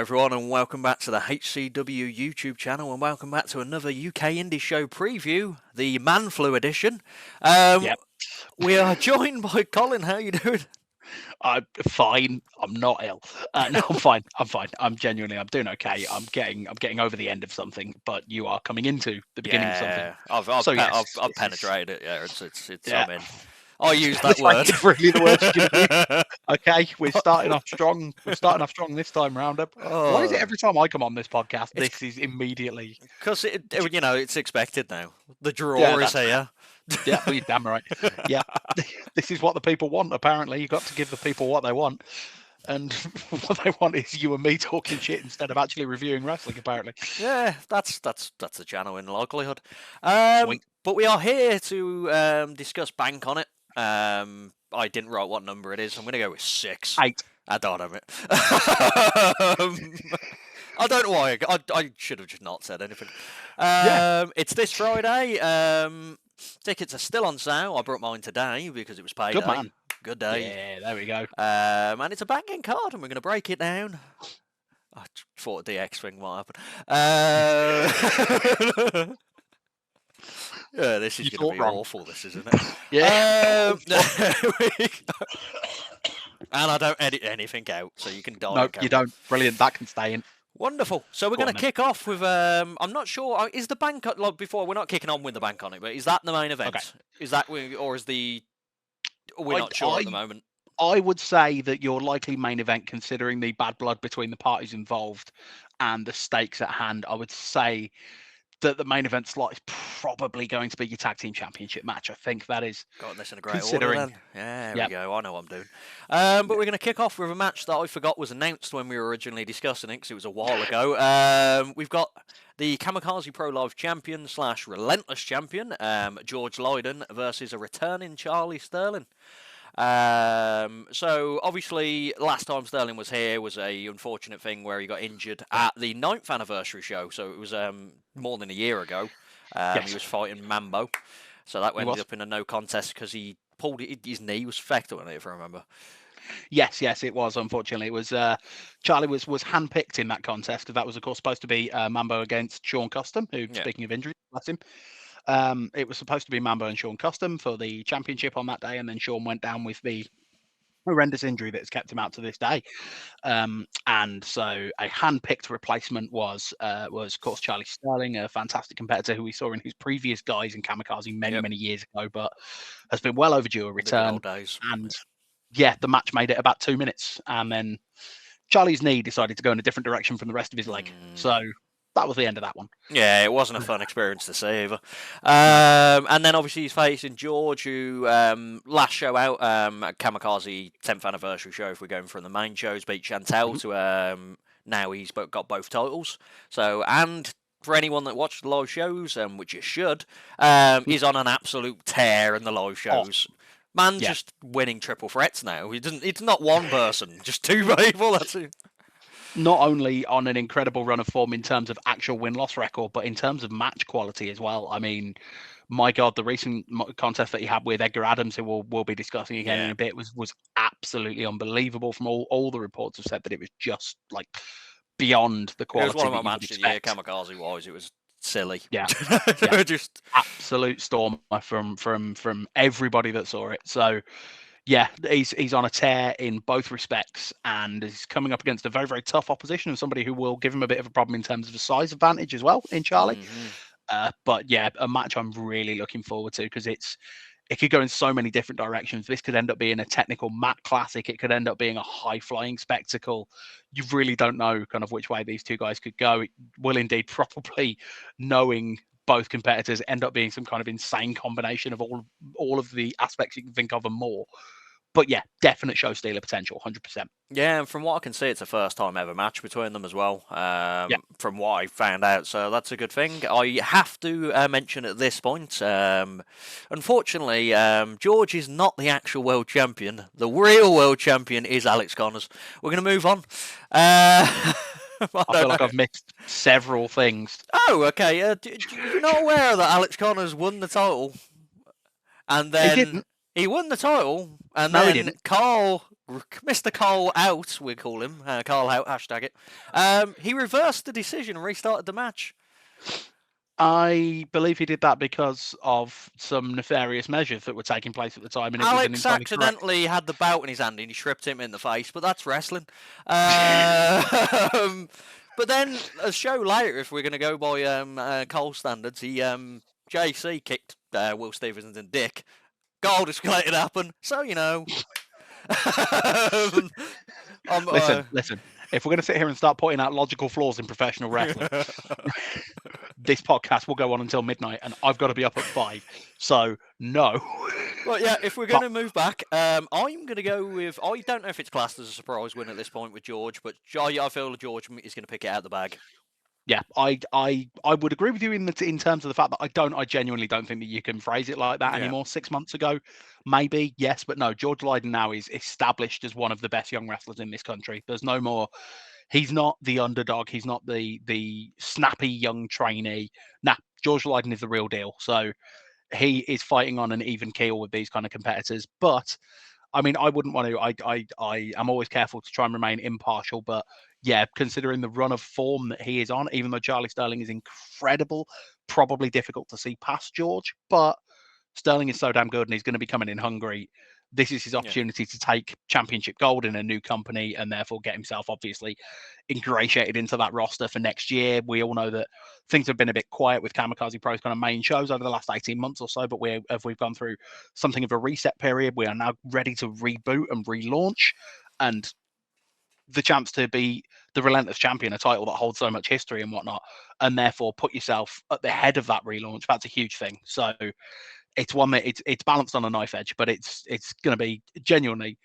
everyone, and welcome back to the HCW YouTube channel, and welcome back to another UK Indie Show preview, the Man Flu edition. Yep. We are joined by Colin. How you doing? I'm fine. I'm not ill. No, I'm fine. I'm doing okay. I'm getting over the end of something, but you are coming into the beginning of something. I've penetrated it. Yeah, it's Yeah. I'm in. I use that word. Really, the word you're gonna use. Okay, we're starting off strong. We're starting off strong this time round. Why is it every time I come on this podcast, this is immediately? Because it's expected now. The draw is here. Yeah, well, you're damn right. Yeah, this is what the people want. Apparently, you've got to give the people what they want, and what they want is you and me talking shit instead of actually reviewing wrestling. Apparently, yeah, that's the channel in likelihood. Sweet. But we are here to discuss Bank on it. I didn't write what number it is. I'm going to go with 6. 8. I don't have it. I don't know why. I should have just not said anything. It's this Friday. Tickets are still on sale. I brought mine today because it was payday. Good man. Good day. Yeah, there we go. And it's a banging card, and we're going to break it down. I thought a DX thing might happen. Yeah, this is going to be awful, this, isn't it? Yeah. And I don't edit anything out, so you can die. No, you don't. Brilliant. That can stay in. Wonderful. So we're going to kick off with, I'm not sure, is the bank, like before, we're not kicking on with the bank on it, but is that the main event? Okay. Is that, or is the, we're not sure at the moment? I would say that your likely main event, considering the bad blood between the parties involved and the stakes at hand, I would say that the main event slot is probably going to be your tag team championship match. I think that is. Got this in a great order then. Yeah, there we go. I know what I'm doing. But we're going to kick off with a match that I forgot was announced when we were originally discussing it, because it was a while ago. We've got the Kamikaze Pro Live champion / Relentless champion, George Lydon, versus a returning Charlie Sterling. So obviously last time Sterling was here was a unfortunate thing where he got injured at the 9th anniversary show, so it was more than a year ago. He was fighting Mambo, so that ended up in a no contest because he pulled his knee was fecked on it, if I remember. Yes, it was. Unfortunately, it was Charlie was handpicked in that contest. That was, of course, supposed to be Mambo against Sean Custom, who, speaking of injuries, bless him. It was supposed to be Mambo and Sean Custom for the championship on that day, and then Sean went down with the horrendous injury that's kept him out to this day. And so a hand-picked replacement was, of course, Charlie Sterling, a fantastic competitor who we saw in his previous guys in Kamikaze many years ago, but has been well overdue a return. And yeah, the match made it about 2 minutes, and then Charlie's knee decided to go in a different direction from the rest of his leg. So that was the end of that one. Yeah, it wasn't a fun experience to see either. And then obviously he's facing George, who last show out at Kamikaze 10th anniversary show, if we're going from the main shows, beat Chantel to now he's got both titles. So, and for anyone that watched the live shows, which you should, he's on an absolute tear in the live shows. Man's just winning triple threats now. It's not one person, just 2 people. That's it. Not only on an incredible run of form in terms of actual win-loss record, but in terms of match quality as well. I mean, my God, the recent contest that he had with Edgar Adams, who we'll be discussing again in a bit, was absolutely unbelievable. From all the reports have said that it was just like beyond the quality. It was one of my matches of the year, Kamikaze-wise. It was silly. Yeah, just absolute storm from everybody that saw it. So. Yeah, he's on a tear in both respects, and he's coming up against a very, very tough opposition and somebody who will give him a bit of a problem in terms of a size advantage as well in Charlie. But yeah, a match I'm really looking forward to because it could go in so many different directions. This could end up being a technical mat classic. It could end up being a high-flying spectacle. You really don't know kind of which way these two guys could go. It will indeed probably, knowing both competitors, end up being some kind of insane combination of all of the aspects you can think of and more. But yeah, definite show stealer potential, 100%. Yeah, and from what I can see, it's a first time ever match between them as well, from what I found out. So that's a good thing. I have to mention at this point, unfortunately, George is not the actual world champion. The real world champion is Alex Connors. We're going to move on. I feel like I've missed several things. Oh, okay. You're not aware that Alex Connors won the title? And then... He didn't. He won the title, and No, then he didn't. Carl Mr. Cole Out, we call him. Cole Out, hashtag it. He reversed the decision and restarted the match. I believe he did that because of some nefarious measures that were taking place at the time, and it was an Alex entirely accidentally had the belt in his hand and he tripped him in the face, but that's wrestling. But then a show later, if we're going to go by Cole standards, JC kicked Will Stevenson and Dick. Goal disconnected happened, so you know. Listen. If we're going to sit here and start pointing out logical flaws in professional wrestling, this podcast will go on until midnight, and I've got to be up at 5. So no. Well, yeah. If we're going to move back, I'm going to go with. I don't know if it's classed as a surprise win at this point with George, but I feel George is going to pick it out of the bag. Yeah, I would agree with you in terms of the fact that I genuinely don't think that you can phrase it like that anymore. 6 months ago, maybe, yes, but no. George Lydon now is established as one of the best young wrestlers in this country. There's no more. He's not the underdog. He's not the snappy young trainee. Nah, George Lydon is the real deal. So he is fighting on an even keel with these kind of competitors. But I mean, I wouldn't want to. I am always careful to try and remain impartial, but yeah, considering the run of form that he is on, even though Charlie Sterling is incredible, probably difficult to see past George, but Sterling is so damn good and he's going to be coming in hungry. This is his opportunity to take championship gold in a new company and therefore get himself obviously ingratiated into that roster for next year. We all know that things have been a bit quiet with Kamikaze Pro's kind of main shows over the last 18 months or so, but we've gone through something of a reset period. We are now ready to reboot and relaunch, and the chance to be the relentless champion, a title that holds so much history and whatnot, and therefore put yourself at the head of that relaunch. That's a huge thing. So it's one that it's balanced on a knife edge, but it's going to be genuinely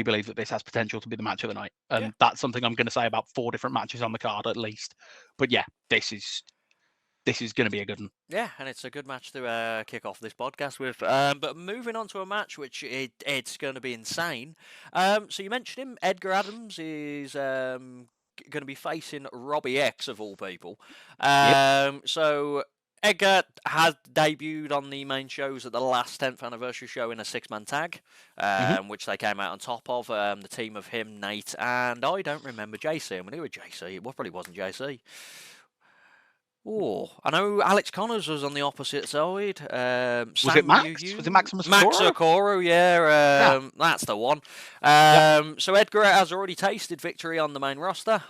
believe that this has potential to be the match of the night, and that's something I'm going to say about 4 different matches on the card at least. But yeah, this is going to be a good one. Yeah, and it's a good match to kick off this podcast with. But moving on to a match which it's going to be insane. So you mentioned him. Edgar Adams is going to be facing Robbie X of all people. So Edgar had debuted on the main shows at the last 10th anniversary show in a 6-man tag, which they came out on top of. The team of him, Nate, and I don't remember JC. I mean, who was JC? It probably wasn't JC. Oh, I know Alex Connors was on the opposite side. Was it Max? Was it Maximus Max Okoro, that's the one. So Edgar has already tasted victory on the main roster.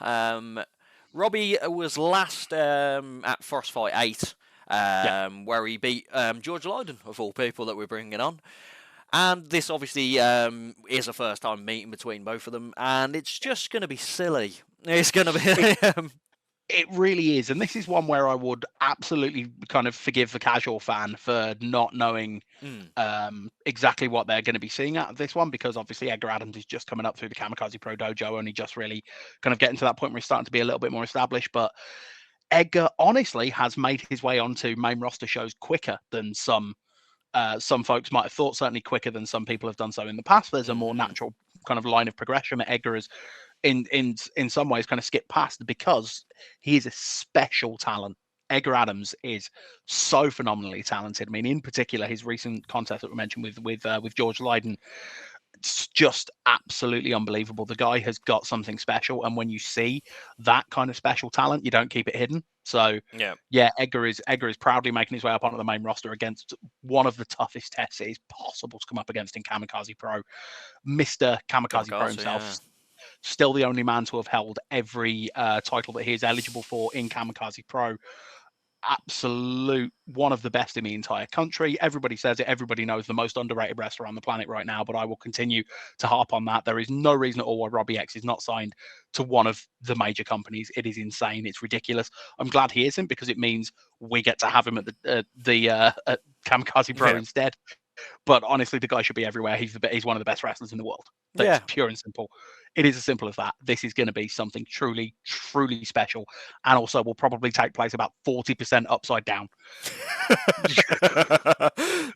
Robbie was last at First Fight 8, where he beat George Lydon, of all people that we're bringing on. And this obviously is a first time meeting between both of them, and it's just going to be silly. It's going to be... It really is, and this is one where I would absolutely kind of forgive the casual fan for not knowing exactly what they're going to be seeing out of this one, because obviously Edgar Adams is just coming up through the Kamikaze Pro dojo, only just really kind of getting to that point where he's starting to be a little bit more established. But Edgar honestly has made his way onto main roster shows quicker than some folks might have thought, certainly quicker than some people have done so in the past. There's a more natural kind of line of progression that Edgar has in some ways kind of skipped past, because he is a special talent. Edgar Adams is so phenomenally talented. I mean, in particular, his recent contest that we mentioned with George Lydon, it's just absolutely unbelievable. The guy has got something special, and when you see that kind of special talent, you don't keep it hidden. So yeah, Edgar is proudly making his way up onto the main roster against one of the toughest tests it is possible to come up against in Kamikaze Pro. Mr. Kamikaze Pro himself, still the only man to have held every title that he is eligible for in Kamikaze Pro. Absolute one of the best in the entire country. Everybody says it. Everybody knows the most underrated wrestler on the planet right now, but I will continue to harp on that. There is no reason at all why Robbie X is not signed to one of the major companies. It is insane. It's ridiculous. I'm glad he isn't, because it means we get to have him at at Kamikaze Pro instead. But honestly, the guy should be everywhere. He's one of the best wrestlers in the world. That's pure and simple. It is as simple as that. This is going to be something truly, truly special, and also will probably take place about 40% upside down.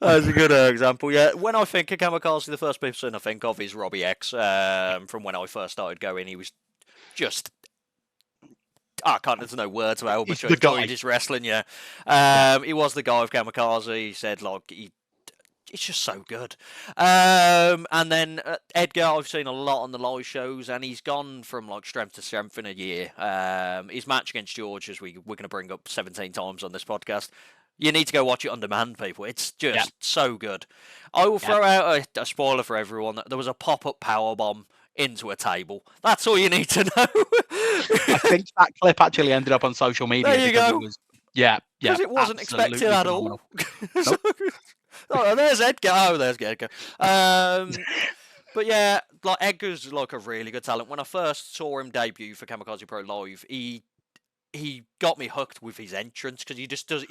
That's a good example. Yeah, when I think of Kamikaze, the first person I think of is Robbie X. From when I first started going, he was just... there's no words about how much I enjoyed his wrestling, He was the guy of Kamikaze. He said, it's just so good. And then Edgar, I've seen a lot on the live shows, and he's gone from like strength to strength in a year. His match against George, as we're going to bring up 17 times on this podcast. You need to go watch it on demand, people. It's just so good. I will throw out a spoiler for everyone. There was a pop-up power bomb into a table. That's all you need to know. I think that clip actually ended up on social media. There you go. It was, because it wasn't expected at all. Nope. Oh, there's Edgar. Oh, there's Edgar. But yeah, like Edgar's like a really good talent. When I first saw him debut for Kamikaze Pro Live, he got me hooked with his entrance because he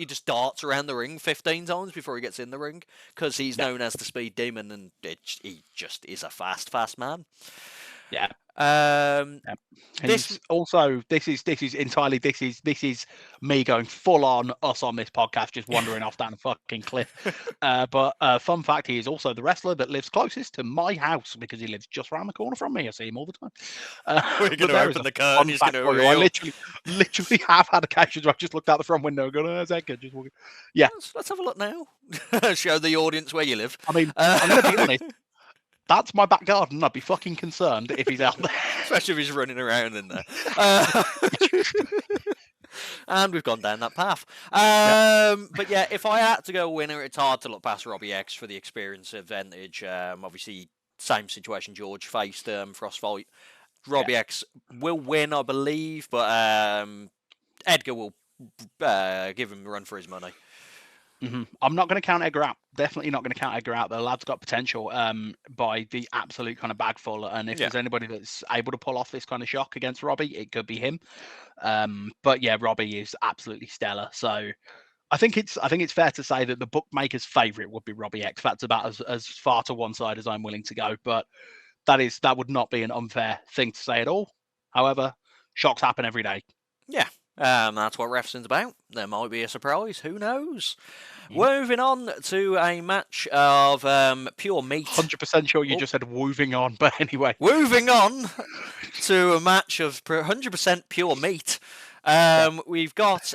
just darts around the ring 15 times before he gets in the ring because he's known as the Speed Demon, and he just is a fast man. Yeah. This is me going full on us on this podcast, just wandering off down a fucking cliff. But fun fact, he is also the wrestler that lives closest to my house because he lives just around the corner from me. I see him all the time. We're going to open the curtain. He's going to reveal. I literally have had occasions where I've just looked out the front window and gone, "Oh, there's Edgar just walking." Yeah, let's have a look now. Show the audience where you live. I mean, I'm going to be honest. That's my back garden. I'd be fucking concerned if he's out there. Especially if he's running around in there. And we've gone down that path. But yeah, if I had to go winner, it's hard to look past Robbie X for the experience advantage. Obviously, same situation George faced Frostfight. Robbie X will win, I believe, but Edgar will give him a run for his money. Mm-hmm. I'm not going to count Edgar out. Definitely not going to count Edgar out. The lad's got potential by the absolute kind of bag full. And if there's anybody that's able to pull off this kind of shock against Robbie, it could be him. But yeah, Robbie is absolutely stellar. So I think it's fair to say that the bookmaker's favourite would be Robbie X. That's about as far to one side as I'm willing to go. But that would not be an unfair thing to say at all. However, shocks happen every day. Yeah. That's what wrestling's about. There might be a surprise. Who knows? Moving on to a match of pure meat. 100% sure you just said moving on, but anyway. Moving on to a match of 100% pure meat. We've got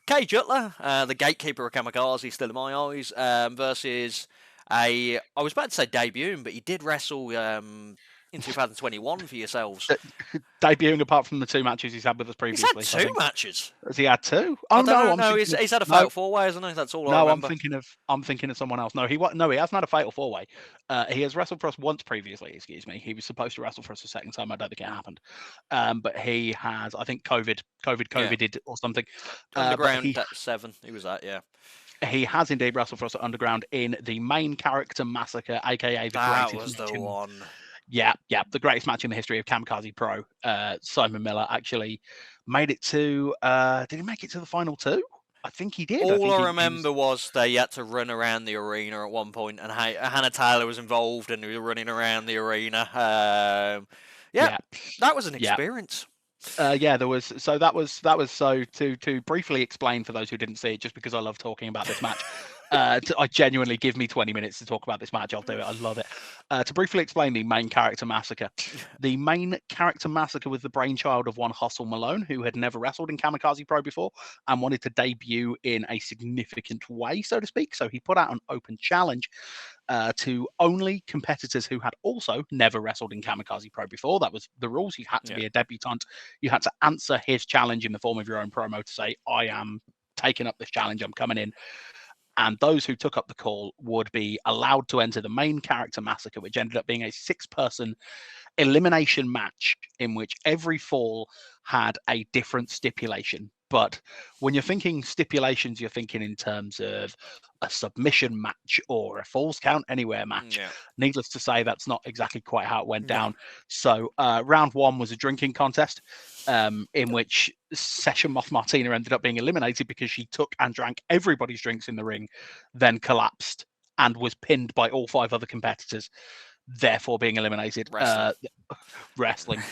Kay Jutler, the gatekeeper of Kamikaze, still in my eyes, versus I was about to say debuting, but he did wrestle in 2021 for yourselves. Debuting apart from the 2 matches he's had with us previously. He's had 2 matches. Has he had 2? Oh no, he's had a fatal 4-way, hasn't he? That's all I remember. I'm thinking of someone else. No, he hasn't had a fatal 4-way. He has wrestled for us once previously. Excuse me. He was supposed to wrestle for us a second time. I don't think it happened. But he has, I think, COVIDed or something. Underground at 7. He was at, He has indeed wrestled for us at Underground in the main character massacre, aka the that greatest. Was the one. Yeah, the greatest match in the history of Kamikaze Pro. Simon Miller actually made it to. Did he make it to the final 2? I think he did. All I remember was they had to run around the arena at one point, and Hannah Taylor was involved, and we were running around the arena. That was an experience. There was. So that was so to briefly explain for those who didn't see it, just because I love talking about this match. I genuinely give me 20 minutes to talk about this match. I'll do it. I love it. To briefly explain the main character massacre. The main character massacre was the brainchild of one Hustle Malone, who had never wrestled in Kamikaze Pro before and wanted to debut in a significant way, so to speak. So he put out an open challenge to only competitors who had also never wrestled in Kamikaze Pro before. That was the rules. You had to be a debutante. You had to answer his challenge in the form of your own promo to say, I am taking up this challenge. I'm coming in. And those who took up the call would be allowed to enter the main character massacre, which ended up being a 6-person elimination match in which every fall had a different stipulation. But when you're thinking stipulations, you're thinking in terms of a submission match or a falls count anywhere match. Needless to say, that's not exactly quite how it went down. So round 1 was a drinking contest in which Session Moth Martina ended up being eliminated because she took and drank everybody's drinks in the ring, then collapsed and was pinned by all 5 other competitors, therefore being eliminated. Wrestling.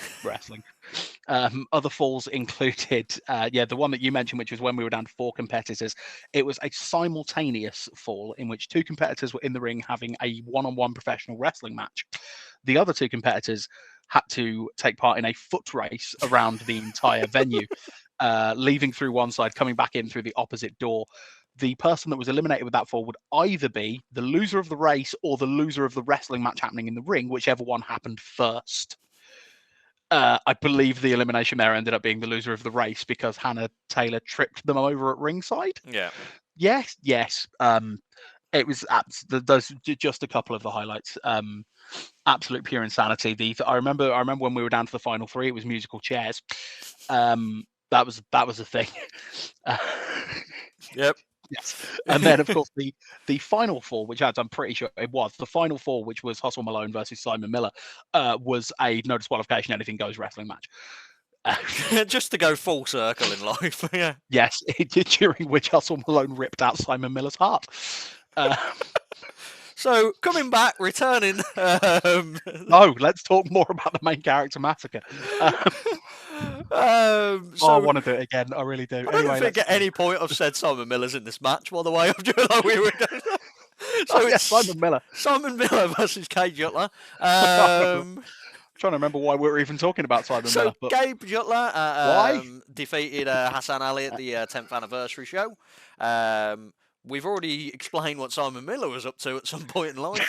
Other falls included, the one that you mentioned, which was when we were down to 4 competitors. It was a simultaneous fall in which 2 competitors were in the ring having a one-on-one professional wrestling match. The other 2 competitors had to take part in a foot race around the entire venue, leaving through one side, coming back in through the opposite door. the person that was eliminated with that fall would either be the loser of the race or the loser of the wrestling match happening in the ring, whichever one happened first. I believe the elimination there ended up being the loser of the race because Hannah Taylor tripped them over at ringside. Yeah. Yes. It was those just a couple of the highlights. Absolute pure insanity. I remember when we were down to the final three, it was musical chairs. That was a thing. Yep. Yes. And then, of course, the final four, which I'm pretty sure it was the final four, which was Hustle Malone versus Simon Miller, was a no disqualification, anything goes wrestling match. Just to go full circle in life. Yeah. Yes, during which Hustle Malone ripped out Simon Miller's heart. So coming back, returning. No, let's talk more about the main character massacre. I want to do it again. I really do. I don't think at any point I've said Simon Miller's in this match. By the way, I'm doing like we were going. So it's Simon Miller. Simon Miller versus Cage Jutler. I'm trying to remember why we were even talking about Simon Miller. But... Gabe Jutler defeated Hassan Ali at the 10th anniversary show. We've already explained what Simon Miller was up to at some point in life.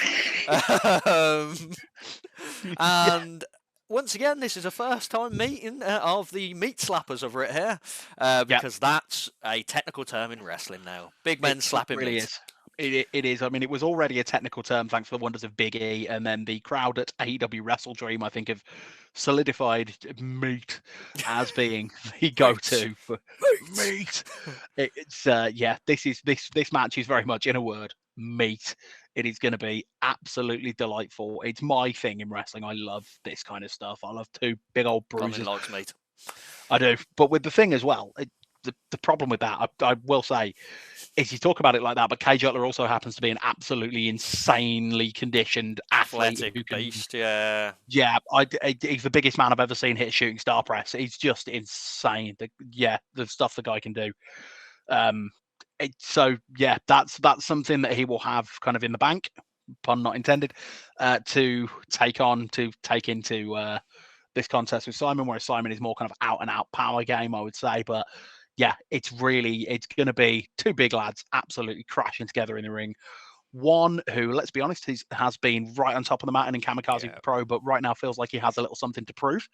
And once again, this is a first-time meeting of the meat slappers over it here, because that's a technical term in wrestling now. Big men slapping really meat. Is. It is. I mean, it was already a technical term thanks to the wonders of Big E, and then the crowd at AEW Wrestle Dream, I think, have solidified meat as being the go-to for meat. This match is very much, in a word, meat. It is going to be absolutely delightful. It's my thing in wrestling. I love this kind of stuff. I love two big old bruises. Colin likes meat. I do, but with the thing as well. The problem with that, I will say, is you talk about it like that, but Cage Jutler also happens to be an absolutely insanely conditioned athlete. Beast, yeah. Yeah, he's the biggest man I've ever seen hit a shooting star press. He's just insane. The stuff the guy can do. That's something that he will have kind of in the bank, pun not intended, to take into this contest with Simon, whereas Simon is more kind of out and out power game, I would say, but. Yeah, it's going to be two big lads absolutely crashing together in the ring. One who, let's be honest, has been right on top of the mountain in Kamikaze Pro, but right now feels like he has a little something to prove.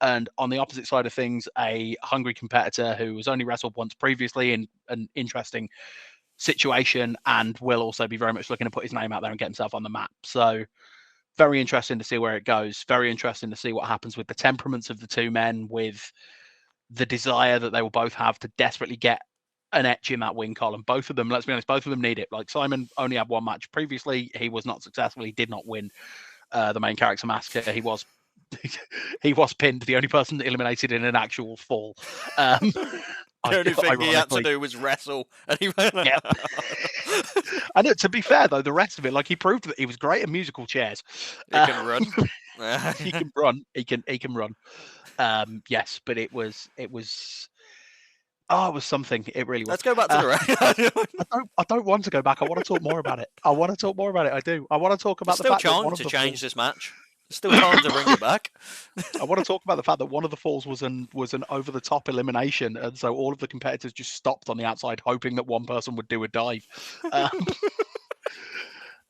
And on the opposite side of things, a hungry competitor who has only wrestled once previously in an interesting situation and will also be very much looking to put his name out there and get himself on the map. So very interesting to see where it goes. Very interesting to see what happens with the temperaments of the two men, with the desire that they will both have to desperately get an etch in that win column. Both of them, let's be honest, both of them need it. Like Simon only had one match previously. He was not successful. He did not win the main character massacre. He was pinned, the only person eliminated in an actual fall. The only thing he had to do was wrestle, and he went. Yeah. And to be fair, though, the rest of it, like he proved that he was great at musical chairs. He can run. He can run. He can run. Yes, but it was something. It really was. Let's go back to the race. I don't want to go back. I want to talk more about it. I do. I want to talk about the fact that one of the change this match. There's still time to bring it back. I want to talk about the fact that one of the falls was an over the top elimination, and so all of the competitors just stopped on the outside, hoping that one person would do a dive.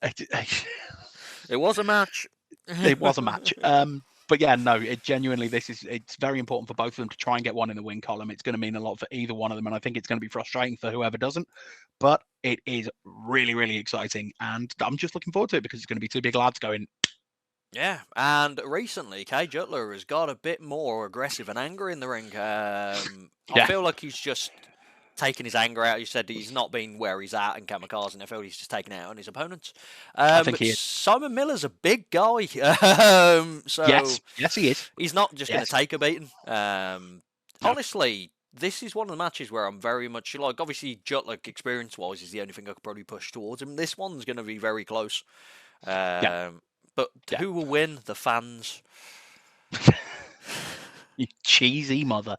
It was a match. It was a match. But yeah, no, it's very important for both of them to try and get one in the win column. It's going to mean a lot for either one of them, and I think it's going to be frustrating for whoever doesn't. But it is really, really exciting, and I'm just looking forward to it because it's going to be two big lads going. Yeah, and recently, Cage Jutler has got a bit more aggressive and angry in the ring. I feel like he's just taking his anger out. You said he's not been where he's at in Kamikaze, and I feel he's just taking it out on his opponents. I think he is. Simon Miller's a big guy. So yes, he is. He's not just going to take a beating. Honestly, this is one of the matches where I'm very much like, obviously, Jutler experience-wise is the only thing I could probably push towards him. This one's going to be very close. But who will win? The fans. You cheesy mother.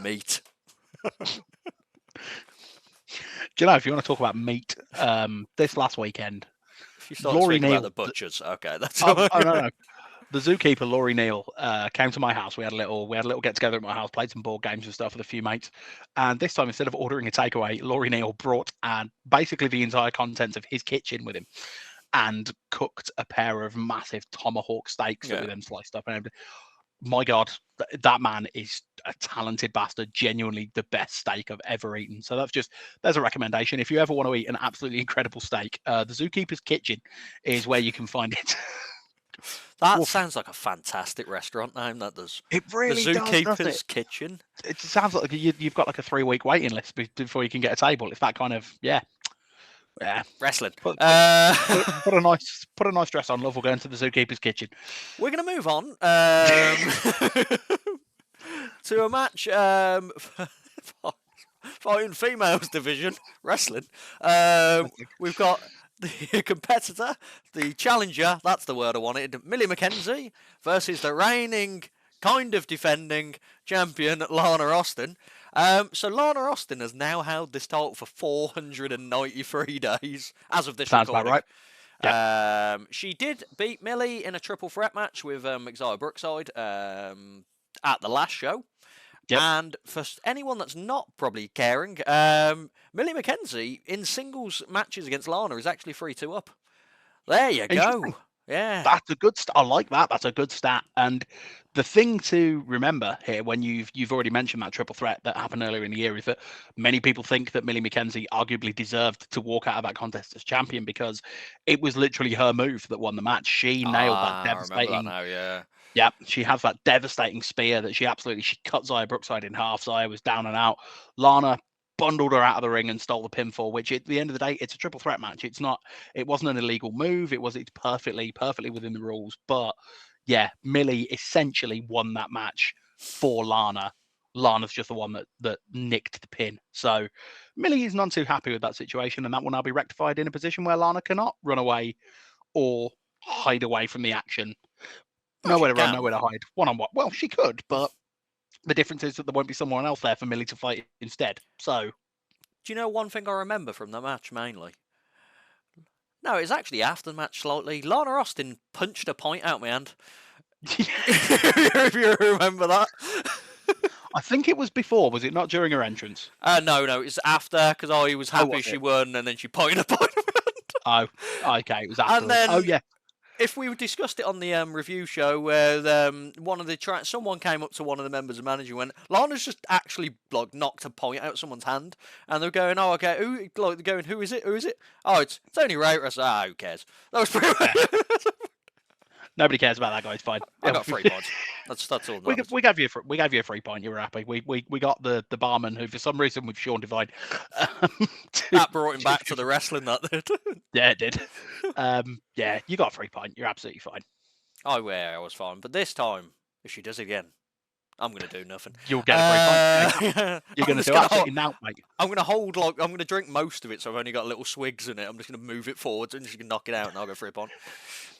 Meat. Do you know, if you want to talk about meat, this last weekend, if you start speaking about the butchers, okay, that's no. the zookeeper, Laurie Neal, came to my house. We had a little get together at my house, played some board games and stuff with a few mates. And this time, instead of ordering a takeaway, Laurie Neal brought basically the entire contents of his kitchen with him, and cooked a pair of massive tomahawk steaks that we then sliced up and everything. My God, that man is a talented bastard. Genuinely the best steak I've ever eaten. So there's a recommendation. If you ever want to eat an absolutely incredible steak, the Zookeeper's Kitchen is where you can find it. That sounds like a fantastic restaurant name. That does. It really the does. Zookeeper's Kitchen. It sounds like you've got like a 3-week waiting list before you can get a table. It's that kind of wrestling. Put a nice dress on, love. We'll go into the Zookeeper's Kitchen. We're going to move on to a match fighting females division wrestling. We've got the competitor, the challenger. That's the word I wanted. Millie McKenzie versus the reigning, kind of defending champion Lana Austin. So Lana Austin has now held this title for 493 days as of this Sounds recording. about right. Yep. She did beat Millie in a triple threat match with Xia Brookside at the last show. Yep. And for anyone that's not probably caring, Millie McKenzie in singles matches against Lana is actually 3-2 up. There you go. Yeah, that's a good I like that. That's a good stat. And the thing to remember here, when you've already mentioned that triple threat that happened earlier in the year, is that many people think that Millie McKenzie arguably deserved to walk out of that contest as champion because it was literally her move that won the match. She nailed that devastating. I remember that now, yeah. Yeah, she has that devastating spear that she cut Xia Brookside in half. Xia was down and out. Lana bundled her out of the ring and stole the pinfall, which at the end of the day, it's a triple threat match. It wasn't an illegal move. It's perfectly within the rules. But yeah, Millie essentially won that match for Lana. Lana's just the one that nicked the pin. So Millie is none too happy with that situation, and that will now be rectified in a position where Lana cannot run away or hide away from the action. Nowhere to run, nowhere to hide. One-on-one. Well, she could, but the difference is that there won't be someone else there for Millie to fight instead. So, do you know one thing I remember from the match mainly? No, it was actually after the match slightly. Lana Austin punched a point out my hand. If you remember that. I think it was before. Was it not during her entrance? No, it was after, because I was happy she won, and then she pointed a point. Oh, okay. It was after. And then, yeah. If we discussed it on the review show, where someone came up to one of the members of management and went, Lana's just actually knocked a point out someone's hand, and they're going, oh, okay, who is it? Who is it? Oh, it's only Ray. I said, who cares? That was pretty much. Nobody cares about that guy. It's fine. I got 3 points. That's all. We gave you a 3 point. You were happy. We got the barman who, for some reason, with Sean Divine, that brought him back to the wrestling. That did. Yeah, it did. Yeah, you got 3 point. You're absolutely fine. I was fine, but this time, if she does it again, I'm going to do nothing. You'll get a 3 point. You're going to do absolutely now, mate. I'm going to hold I'm going to drink most of it, so I've only got little swigs in it. I'm just going to move it forwards and she can knock it out, and I'll go 3 point.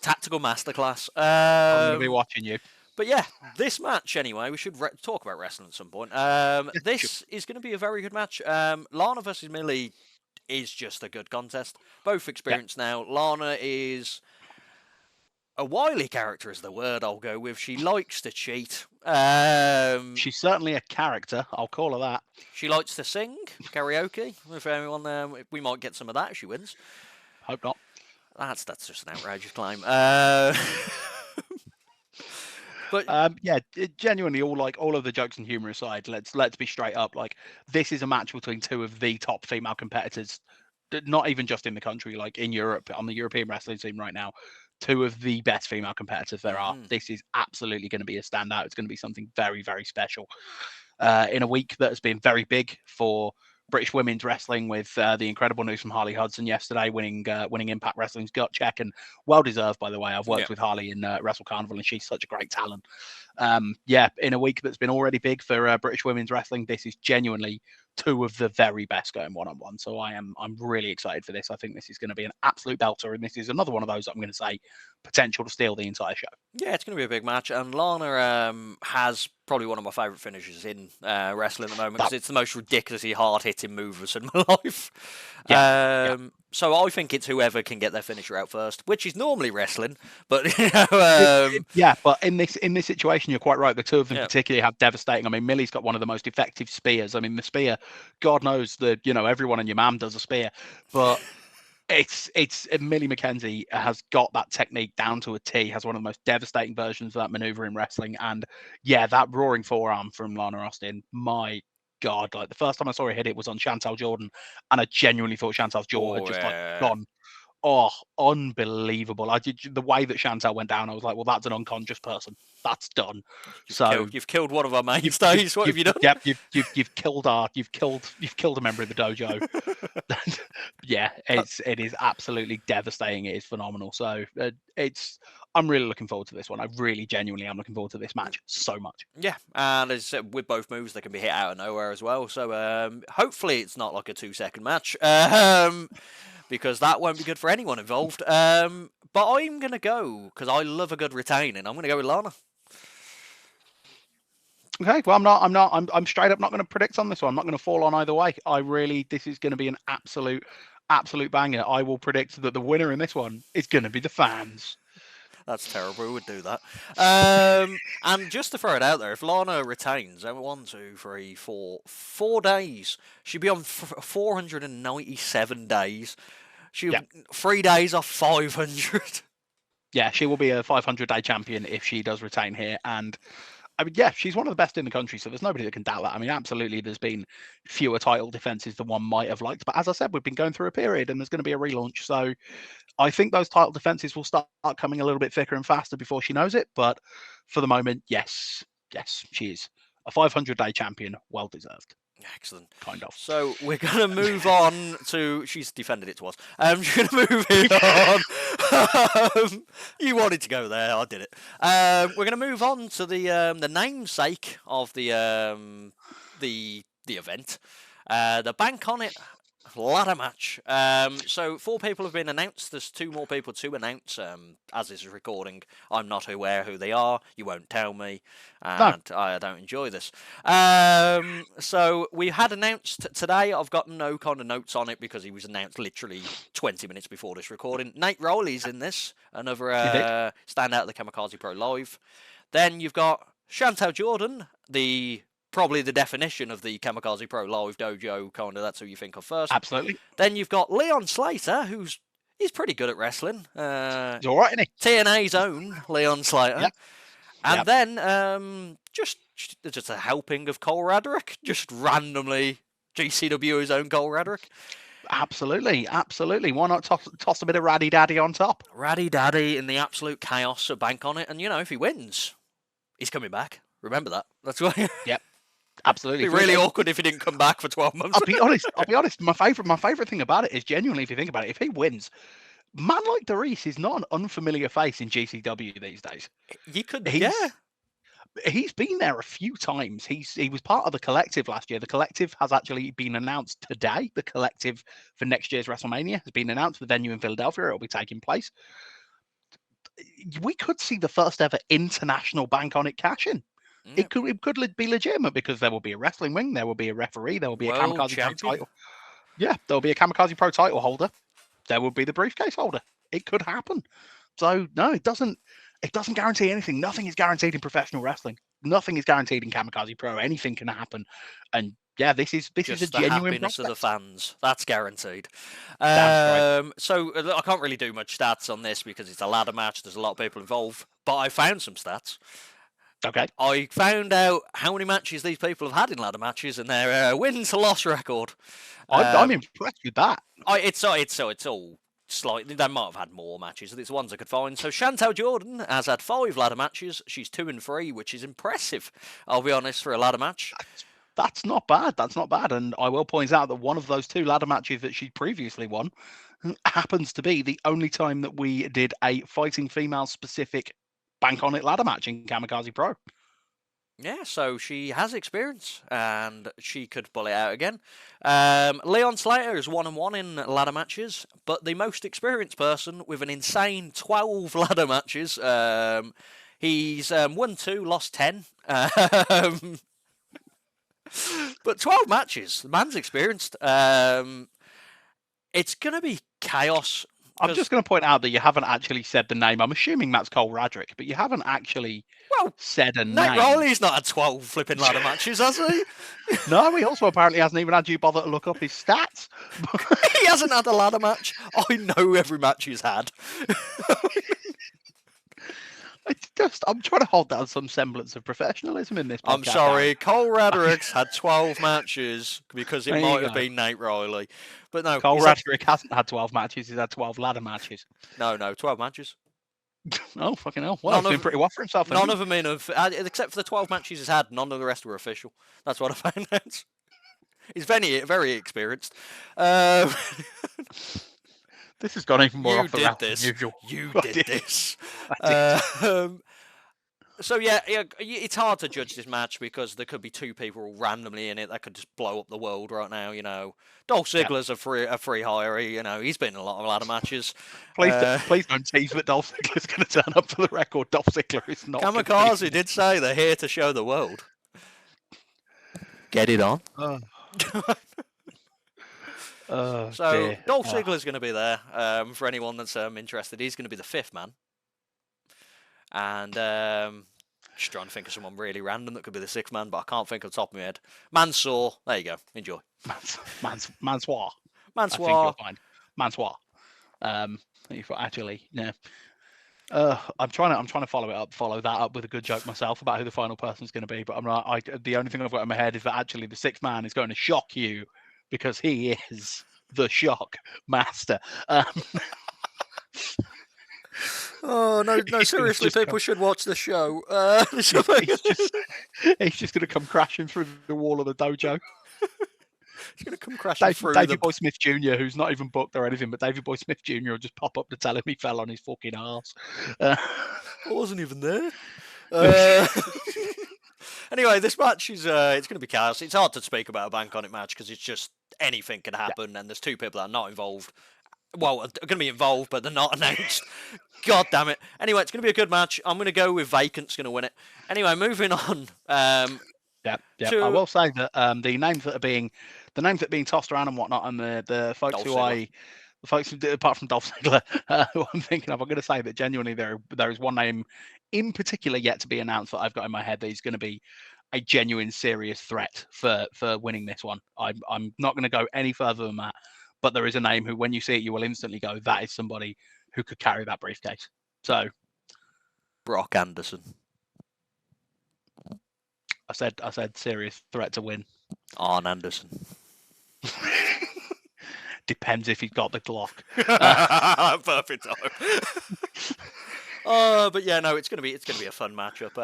Tactical masterclass. I'm going to be watching you. But yeah, this match anyway, we should talk about wrestling at some point. This is going to be a very good match. Lana versus Millie is just a good contest. Both experienced now. Lana is a wily character is the word I'll go with. She likes to cheat. She's certainly a character. I'll call her that. She likes to sing karaoke. If anyone there, we might get some of that if she wins. Hope not. That's just an outrageous claim. But yeah, genuinely, all of the jokes and humour aside, let's be straight up. This is a match between two of the top female competitors, not even just in the country, in Europe, on the European wrestling scene right now. Two of the best female competitors there are. This is absolutely going to be a standout. It's going to be something very, very special. In a week that has been very big for British women's wrestling, with the incredible news from Harley Hudson yesterday, winning Impact Wrestling's gut check, and well deserved, by the way. I've worked with Harley in Wrestle Carnival, and she's such a great talent. In a week that's been already big for British women's wrestling, this is genuinely two of the very best going one-on-one. So I'm really excited for this. I think this is going to be an absolute belter, and this is another one of those, I'm going to say, potential to steal the entire show. Yeah, it's going to be a big match, and Lana has probably one of my favourite finishes in wrestling at the moment because it's the most ridiculously hard-hitting move I've seen in my life. So I think it's whoever can get their finisher out first, which is normally wrestling. But yeah, but in this situation, you're quite right. The two of them particularly have devastating. I mean, Millie's got one of the most effective spears. I mean, the spear, God knows that everyone and your mum does a spear, but. It's Millie McKenzie has got that technique down to a T, has one of the most devastating versions of that maneuver in wrestling. And yeah, that roaring forearm from Lana Austin, my God, like the first time I saw her hit it was on Chantal Jordan, and I genuinely thought Chantal's jaw had just like gone. Oh, unbelievable. I did the way that Chantal went down, I was like, well, that's an unconscious person. That's done. You've killed one of our mainstays. What have you done? Yep, you've killed a member of the dojo. Yeah, it is absolutely devastating. It is phenomenal. So I'm really looking forward to this one. I really genuinely am looking forward to this match so much. Yeah, and as with both moves, they can be hit out of nowhere as well. So hopefully it's not like a 2-second match. Because that won't be good for anyone involved. But I'm going to go, because I love a good retaining, I'm going to go with Lana. Okay, well, I'm straight up not going to predict on this one. I'm not going to fall on either way. This is going to be an absolute banger. I will predict that the winner in this one is going to be the fans. That's terrible. Who would do that? And just to throw it out there, if Lana retains, 4 days, she'd be on 497 days. 3 days off 500. Yeah, she will be a 500-day champion if she does retain here. And I mean, yeah, she's one of the best in the country, so there's nobody that can doubt that. I mean, absolutely, there's been fewer title defenses than one might have liked. But as I said, we've been going through a period and there's going to be a relaunch. So I think those title defenses will start coming a little bit thicker and faster before she knows it. But for the moment, yes, she is a 500-day champion, well deserved. Excellent. Kind of. So we're going to move on to... She's defended it to us. She's going to move it on. You wanted to go there. I did it. We're going to move on to the namesake of the event. The Bank on It ladder match. So 4 people have been announced. There's 2 more people to announce. As this is recording, I'm not aware who they are. You won't tell me, and no. I don't enjoy this. So we had announced today. I've got no kind of notes on it because he was announced literally 20 minutes before this recording. Nate Rowley's in this, another standout of the Kamikaze Pro Live. Then you've got Chantal Jordan, probably the definition of the Kamikaze Pro Live Dojo, kind of. That's who you think of first. Absolutely. Then you've got Leon Slater, he's pretty good at wrestling. He's all right, isn't he? TNA's own Leon Slater. Yep. And then just a helping of Cole Radrick, just randomly GCW's own Cole Radrick. Absolutely. Why not toss a bit of Raddy Daddy on top? Raddy Daddy in the absolute chaos of Bank on It, and if he wins, he's coming back. Remember that. That's why. Yep. Absolutely. It'd be really awkward if he didn't come back for 12 months. I'll be honest. My favorite thing about it is genuinely, if you think about it, if he wins, man like Darius is not an unfamiliar face in GCW these days. He's been there a few times. He was part of the Collective last year. The Collective has actually been announced today. The Collective for next year's WrestleMania has been announced. The venue in Philadelphia, it will be taking place. We could see the first ever international Bank on It cash-in. It could be legitimate because there will be a wrestling wing, there will be a referee, there will be a Kamikaze Pro title. Yeah, there will be a Kamikaze Pro title holder. There will be the briefcase holder. It could happen. So no, it doesn't guarantee anything. Nothing is guaranteed in professional wrestling. Nothing is guaranteed in Kamikaze Pro. Anything can happen. And yeah, this is a genuine happiness prospect of the fans. That's guaranteed. That's right. So I can't really do much stats on this because it's a ladder match. There's a lot of people involved, but I found some stats. Okay. I found out how many matches these people have had in ladder matches and their win-to-loss record. I'm impressed with that. It's all slightly. They might have had more matches. It's the ones I could find. So Chantal Jordan has had 5 ladder matches. She's 2-3, which is impressive. I'll be honest, for a ladder match. That's not bad. And I will point out that one of those 2 ladder matches that she previously won happens to be the only time that we did a fighting female specific Bank on It ladder match in Kamikaze Pro. Yeah, so she has experience and she could pull it out again. Leon Slater is 1-1 in ladder matches, but the most experienced person with an insane 12 ladder matches He's won 2, lost 10. But 12 matches. The man's experienced. It's going to be chaos. I'm just going to point out that you haven't actually said the name. I'm assuming that's Cole Radrick, but you haven't actually said a name. Nate Riley's not had 12 flipping ladder matches, has he? No, he also apparently hasn't even had you bother to look up his stats. He hasn't had a ladder match. I know every match he's had. I'm trying to hold down some semblance of professionalism in this podcast. I'm sorry, Cole Radrick's had 12 matches because it might have been Nate Riley. But no, Cole Radrick hasn't had 12 matches, he's had 12 ladder matches. No, 12 matches. Oh, fucking hell. Well, he's doing pretty well for himself. None of them except for the 12 matches he's had, none of the rest were official. That's what I found out. He's very, very experienced. This has gone even more off the rails than usual. You did this. So yeah, it's hard to judge this match because there could be two people randomly in it that could just blow up the world right now. You know, Dolph Ziggler's a free hire. You know, he's been in a lot of ladder matches. Please don't tease that Dolph Ziggler's going to turn up for the record. Dolph Ziggler is not. Kamikaze did say they're here to show the world. Get it on. Dear. Dolph Ziggler's going to be there for anyone that's interested. He's going to be the fifth man. And just trying to think of someone really random that could be the sixth man, but I can't think of the top of my head. Mansoor. There you go. Enjoy. Mansoor. I think you'll find. Mansoor. Actually, no. I'm trying to follow that up with a good joke myself about who the final person's going to be, but I'm not. The only thing I've got in my head is that actually the sixth man is going to shock you because he is the shock master. Oh no! Seriously, people should watch the show. He's just going to come crashing through the wall of the dojo. He's going to come crashing through. Davey Boy Smith Jr., who's not even booked or anything, but Davey Boy Smith Jr. will just pop up to tell him he fell on his fucking arse. I wasn't even there. Anyway, this match is it's going to be chaos. It's hard to speak about a Bank On It match because it's just anything can happen, and there's two people that are not involved. Well, are going to be involved, but they're not announced. God damn it. Anyway, it's going to be a good match. I'm going to go with Vacant's going to win it. Anyway, moving on. I will say that the names that are being tossed around and whatnot, and the folks who apart from Dolph Ziggler, who I'm thinking of, I'm going to say that genuinely there is one name in particular yet to be announced that I've got in my head that he's going to be a genuine, serious threat for winning this one. I'm not going to go any further than that. But there is a name who, when you see it, you will instantly go, that is somebody who could carry that briefcase. So, Brock Anderson. I said serious threat to win. Arn Anderson. Depends if he's got the Glock. Perfect time. But yeah, no, it's gonna be a fun matchup.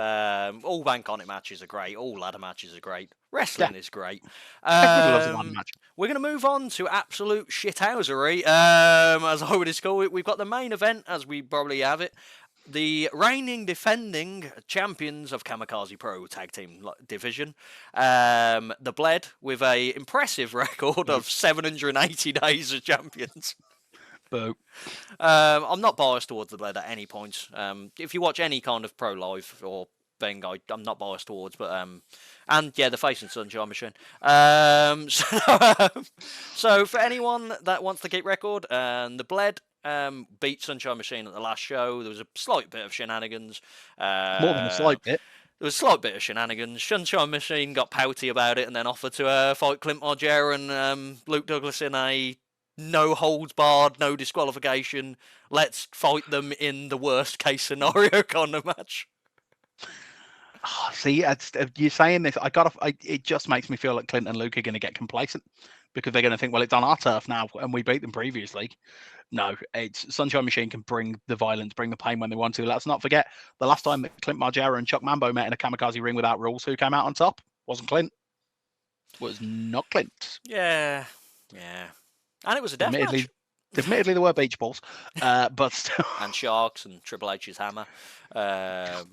All Bank On It matches are great. All ladder matches are great. Wrestling is great. Everybody loves a ladder match. We're going to move on to absolute shithousery, as I would call it. We've got the main event, as we probably have it. The reigning, defending champions of Kamikaze Pro Tag Team Division. The Bled, with a impressive record of 780 days as champions. Boo. I'm not biased towards the Bled at any point. If you watch any kind of pro live or thing, I'm not biased towards, but and yeah, the face and Sunshine Machine. So for anyone that wants to keep record, the Bled beat Sunshine Machine at the last show. There was a slight bit of shenanigans. More than a slight bit. There was a slight bit of shenanigans. Sunshine Machine got pouty about it and then offered to fight Clint Margera and Luke Douglas in a no holds barred, no disqualification. Let's fight them in the worst case scenario kind of match. Oh, see, you're saying this. It just makes me feel like Clint and Luke are going to get complacent because they're going to think, well, it's on our turf now, and we beat them previously. No, it's Sunshine Machine can bring the violence, bring the pain when they want to. Let's not forget the last time that Clint Margera and Chuck Mambo met in a Kamikaze ring without rules. Who came out on top? Wasn't Clint. Was not Clint. Yeah. And it was a death match. Admittedly, there were beach balls, but still. And sharks and Triple H's hammer.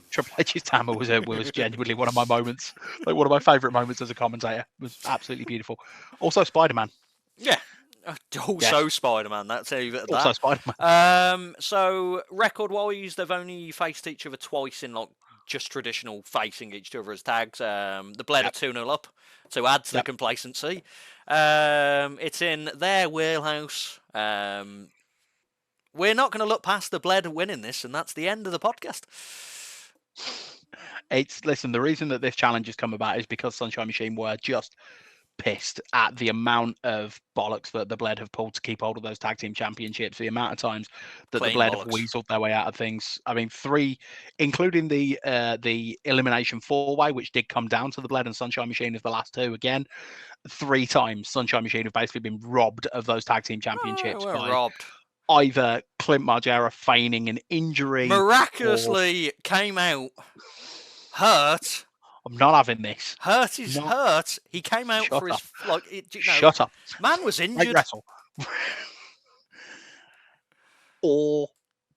Triple H's hammer was genuinely one of my moments, like one of my favourite moments as a commentator. It was absolutely beautiful. Also, Spider-Man. Yeah. Also, Spider-Man. That's even at that. Also, Spider-Man. So record-wise, they've only faced each other twice in like just traditional facing each other as tags. The Bled are 2-0 up to add to the complacency. It's in their wheelhouse. We're not going to look past the Bled winning this, and that's the end of the podcast. Listen, the reason that this challenge has come about is because Sunshine Machine were just pissed at the amount of bollocks that the Bled have pulled to keep hold of those tag team championships, the amount of times that the Bled have weaseled their way out of things. I mean, 3, including the elimination 4-way, which did come down to the Bled and Sunshine Machine as the last 2 again. 3 times Sunshine Machine have basically been robbed of those tag team championships by robbed. Either Clint Margera feigning an injury, miraculously came out hurt. I'm not having this. Hurt is hurt. He came out for his Shut up. Man was injured. Wrestle. Or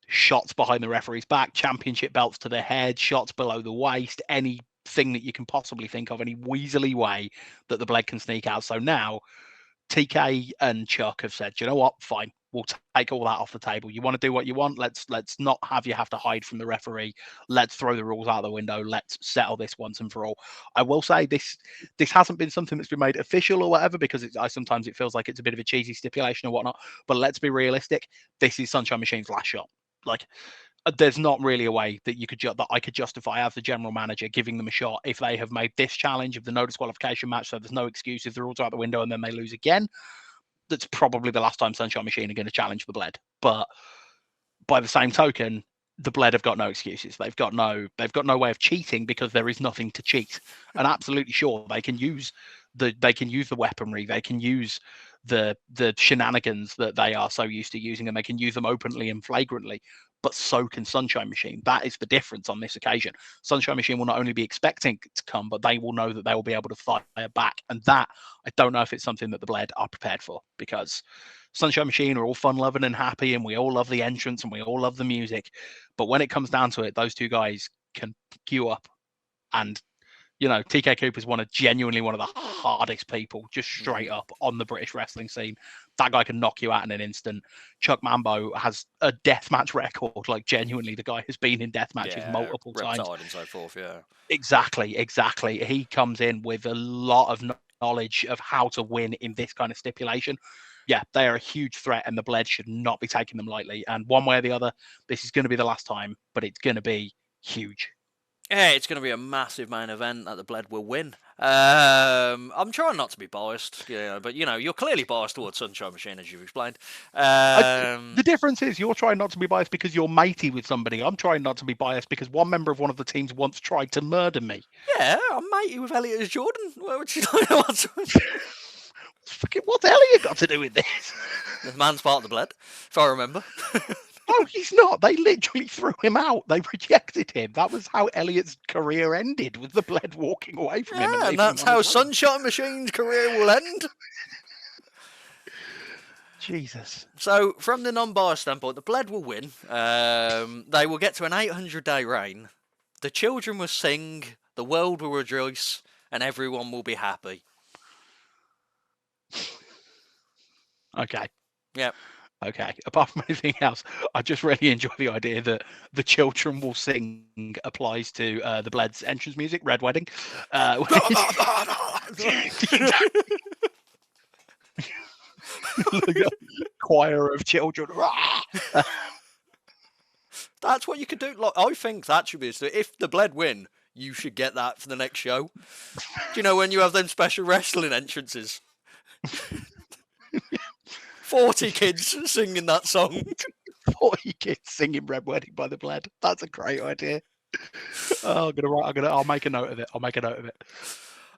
shots behind the referee's back, championship belts to the head, shots below the waist, anything that you can possibly think of, any weaselly way that the Bled can sneak out. So now TK and Chuck have said, you know what, fine, we'll take all that off the table. You want to do what you want, let's not have you have to hide from the referee. Let's throw the rules out the window. Let's settle this once and for all. I will say this hasn't been something that's been made official or whatever, because sometimes it feels like it's a bit of a cheesy stipulation or whatnot, but let's be realistic. This is Sunshine Machine's last shot. Like, there's not really a way that that I could justify as the general manager giving them a shot if they have made this challenge of the no disqualification match, so there's no excuse if the rules are out the window and then they lose again. That's probably the last time Sunshine Machine are going to challenge the Bled. But by the same token, the Bled have got no excuses. They've got no way of cheating because there is nothing to cheat. And absolutely sure they can use the weaponry, they can use the shenanigans that they are so used to using, and they can use them openly and flagrantly. But so can Sunshine Machine. That is the difference on this occasion. Sunshine Machine will not only be expecting it to come, but they will know that they will be able to fire back. And that, I don't know if it's something that the Bled are prepared for, because Sunshine Machine are all fun-loving and happy, and we all love the entrance, and we all love the music. But when it comes down to it, those 2 guys can queue up. And, you know, TK Cooper's genuinely one of the hardest people, just straight up on the British wrestling scene. That guy can knock you out in an instant. Chuck Mambo has a deathmatch record. Like, genuinely, the guy has been in death matches multiple times. And so forth, yeah. Exactly. He comes in with a lot of knowledge of how to win in this kind of stipulation. Yeah, they are a huge threat, and the Bled should not be taking them lightly. And one way or the other, this is going to be the last time, but it's going to be huge. Yeah, it's going to be a massive main event that the Bled will win. I'm trying not to be biased, but you're clearly biased towards Sunshine Machine, as you've explained. The difference is you're trying not to be biased because you're matey with somebody. I'm trying not to be biased because one member of one of the teams once tried to murder me. Yeah, I'm matey with Elliot as Jordan. What's Elliot got to do with this? The man's part of the Bled, if I remember. No, he's not. They literally threw him out. They rejected him. That was how Elliot's career ended, with the Bled walking away from him. And that's how Sunshine Machine's career will end. Jesus. So, from the non-biased standpoint, the Bled will win. They will get to an 800-day reign. The children will sing, the world will rejoice, and everyone will be happy. Okay. Yep. Okay. Apart from anything else, I just really enjoy the idea that the children will sing applies to the Bled's entrance music, Red Wedding. Choir of children. That's what you could do. Like, I think that should be if the Bled win, you should get that for the next show. Do you know when you have them special wrestling entrances? 40 kids singing that song. 40 kids singing Red Wedding by the Bled. That's a great idea. I'll make a note of it.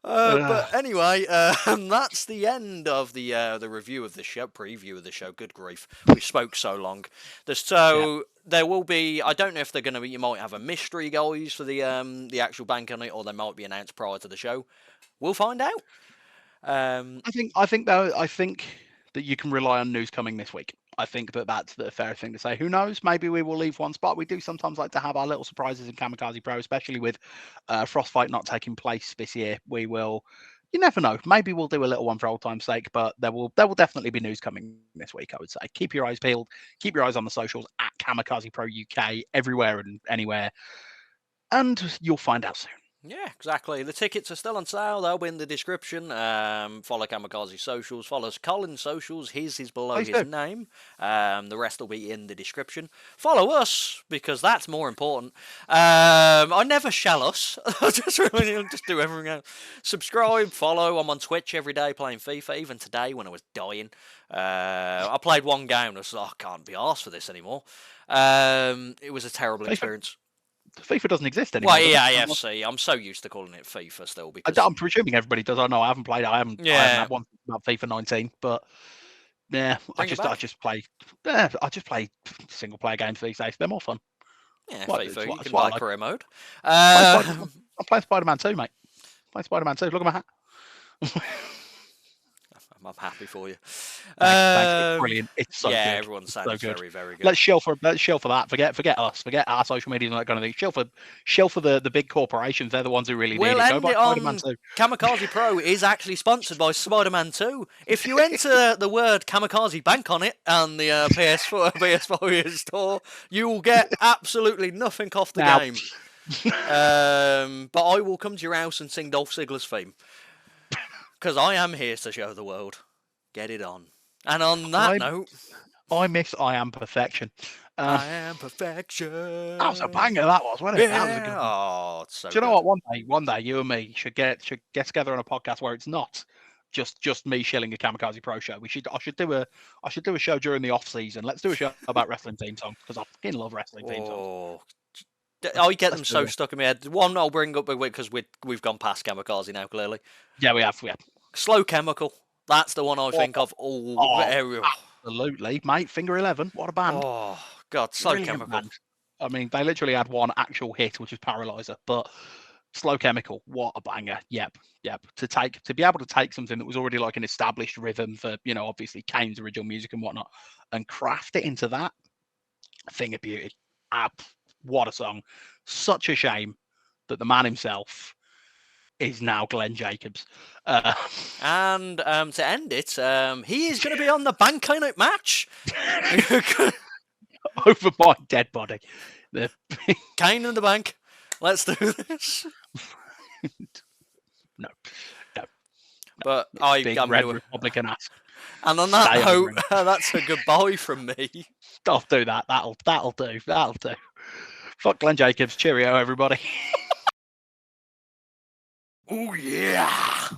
But anyway, that's the end of the review of the show, preview of the show. Good grief, we spoke so long. There will be. I don't know if they're going to be. You might have a mystery, guys, for the actual bank on it, or they might be announced prior to the show. We'll find out. I think that you can rely on news coming this week. I think that's the fair thing to say. Who knows? Maybe we will leave one spot. We do sometimes like to have our little surprises in Kamikaze Pro, especially with Frostfight not taking place this year. We will. You never know. Maybe we'll do a little one for old time's sake, but there will definitely be news coming this week, I would say. Keep your eyes peeled. Keep your eyes on the socials at Kamikaze Pro UK, everywhere and anywhere. And you'll find out soon. Yeah, exactly. The tickets are still on sale. They'll be in the description. Follow Kamikaze socials. Follow Colin's socials. His is below Please his do. name. The rest will be in the description. Follow us, because that's more important. I never shall us. I'll just do everything else. Subscribe, follow. I'm on Twitch every day playing FIFA. Even today when I was dying. I played one game and I was like, I can't be arsed for this anymore. It was a terrible experience. FIFA doesn't exist anymore. Well, yeah, AFC. I'm so used to calling it FIFA still because I'm presuming everybody does. I know I haven't played. I haven't had one about FIFA 19, but yeah, I just play single player games these days. They're more fun. Yeah, FIFA. You can buy career mode. I'm playing Spider-Man 2, mate. Playing Spider-Man 2. Look at my hat. I'm happy for you. Thanks. It's brilliant. It's so good. Everyone sounds so very, very good. Let's shell for that. Forget us. Forget our social media and that kind of thing. Shell for the big corporations. They're the ones who really need it. Go buy Spider-Man 2. Kamikaze Pro is actually sponsored by Spider-Man 2. If you enter the word Kamikaze Bank on it and the PS4 store, you will get absolutely nothing off the game. But I will come to your house and sing Dolph Ziggler's theme. Because I am here to show the world. Get it on. And on that note... I miss I Am Perfection. I Am Perfection. That was a banger, that was, wasn't it? Yeah. That was a good one. Oh, it's so Do you know what? One day, you and me should get together on a podcast where it's not just me shilling a Kamikaze Pro show. I should do a show during the off season. Let's do a show about wrestling theme songs, because I fucking love wrestling theme songs. I get them so stuck in my head. One I'll bring up because we've gone past Kamikaze now, clearly. Yeah, we have. Slow Chemical. That's the one I think of. Absolutely, mate. Finger 11. What a band. Oh, God. Slow Chemical. Band. I mean, they literally had one actual hit, which was Paralyzer. But Slow Chemical, what a banger. Yep. To be able to take something that was already like an established rhythm for, obviously Kane's original music and whatnot, and craft it into that, thing of beauty. What a song. Such a shame that the man himself is now Glenn Jacobs. And to end it, he is going to be on the Bank Night match. Over my dead body. Kane in the bank. Let's do this. No. But Big red Republican ass. And on that note, that's a goodbye from me. I'll do that. That'll do. Fuck Glenn Jacobs. Cheerio, everybody. Oh, yeah.